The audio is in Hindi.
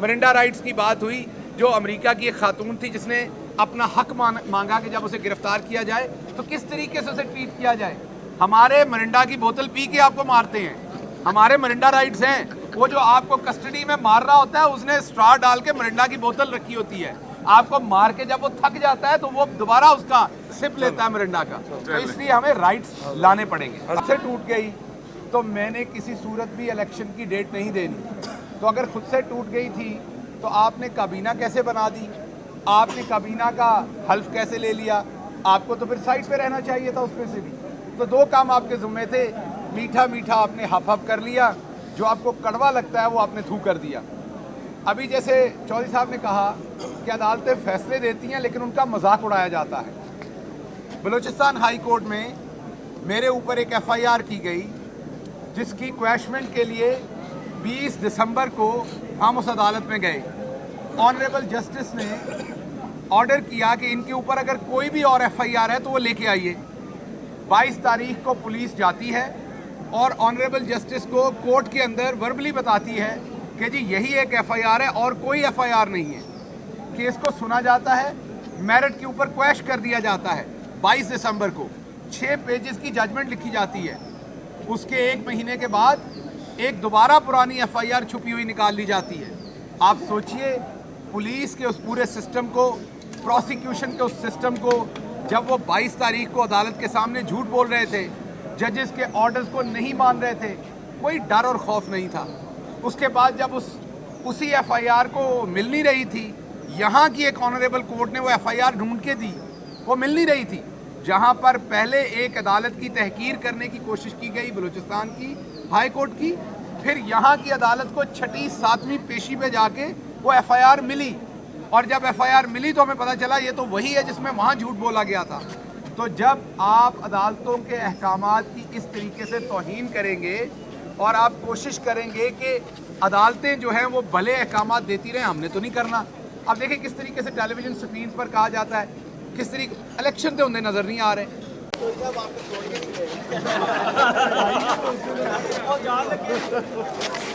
मिरांडा राइट्स की बात हुई, जो अमेरिका की एक खातून थी जिसने अपना हक मांगा कि जब उसे गिरफ्तार किया जाए तो किस तरीके से उसे ट्रीट किया जाए। हमारे मिरांडा की बोतल पी के आपको मारते हैं, हमारे मिरांडा राइट्स हैं। वो जो आपको कस्टडी में मार रहा होता है उसने स्ट्रॉ डाल के मिरांडा की बोतल रखी होती है, आपको मार के जब वो थक जाता है तो वो दोबारा उसका सिप लेता है मिरांडा का। तो इसलिए हमें राइट्स लाने पड़ेंगे। सबसे टूट गई तो मैंने किसी सूरत भी इलेक्शन की डेट नहीं देनी। तो अगर खुद से टूट गई थी तो आपने काबीना कैसे बना दी, आपने काबीना का हल्फ कैसे ले लिया, आपको तो फिर साइड पे रहना चाहिए था उसमें से भी। तो दो काम आपके ज़िम्मे थे, मीठा मीठा आपने हफ हफ कर लिया, जो आपको कड़वा लगता है वो आपने थू कर दिया। अभी जैसे चौधरी साहब ने कहा कि अदालतें फैसले देती हैं लेकिन उनका मजाक उड़ाया जाता है। बलूचिस्तान हाई कोर्ट में मेरे ऊपर एक FIR की गई जिसकी क्वैशमेंट के लिए 20 दिसंबर को हम उस अदालत में गए। ऑनरेबल जस्टिस ने ऑर्डर किया कि इनके ऊपर अगर कोई भी और FIR है तो वो लेके आइए। 22 तारीख को पुलिस जाती है और ऑनरेबल जस्टिस को कोर्ट के अंदर वर्बली बताती है कि जी यही एक FIR है और कोई FIR नहीं है। केस को सुना जाता है, मेरिट के ऊपर क्वैश कर दिया जाता है। 22 दिसंबर को 6 पेजेस की जजमेंट लिखी जाती है। उसके 1 महीने के बाद एक दोबारा पुरानी FIR छुपी हुई निकाल ली जाती है। आप सोचिए पुलिस के उस पूरे सिस्टम को, प्रोसिक्यूशन के उस सिस्टम को, जब वो 22 तारीख को अदालत के सामने झूठ बोल रहे थे, जजेस के ऑर्डर्स को नहीं मान रहे थे, कोई डर और खौफ नहीं था। उसके बाद जब उसी FIR को मिल नहीं रही थी, यहाँ की एक ऑनरेबल कोर्ट ने वो FIR ढूंढ के दी, वो मिल नहीं रही थी। जहाँ पर पहले एक अदालत की तहकीर करने की कोशिश की गई बलूचिस्तान की हाई कोर्ट की, फिर यहाँ की अदालत को 6ठी 7वीं पेशी पे जाके वो FIR मिली, और जब FIR मिली तो हमें पता चला ये तो वही है जिसमें वहाँ झूठ बोला गया था। तो जब आप अदालतों के अहकामात की इस तरीके से तौहीन करेंगे और आप कोशिश करेंगे कि अदालतें जो हैं वो भले अहकामात देती रहें, हमने तो नहीं करना। अब देखिए किस तरीके से टेलीविज़न स्क्रीन पर कहा जाता है, किस तरीके इलेक्शन तो उन्हें नज़र नहीं आ रहे।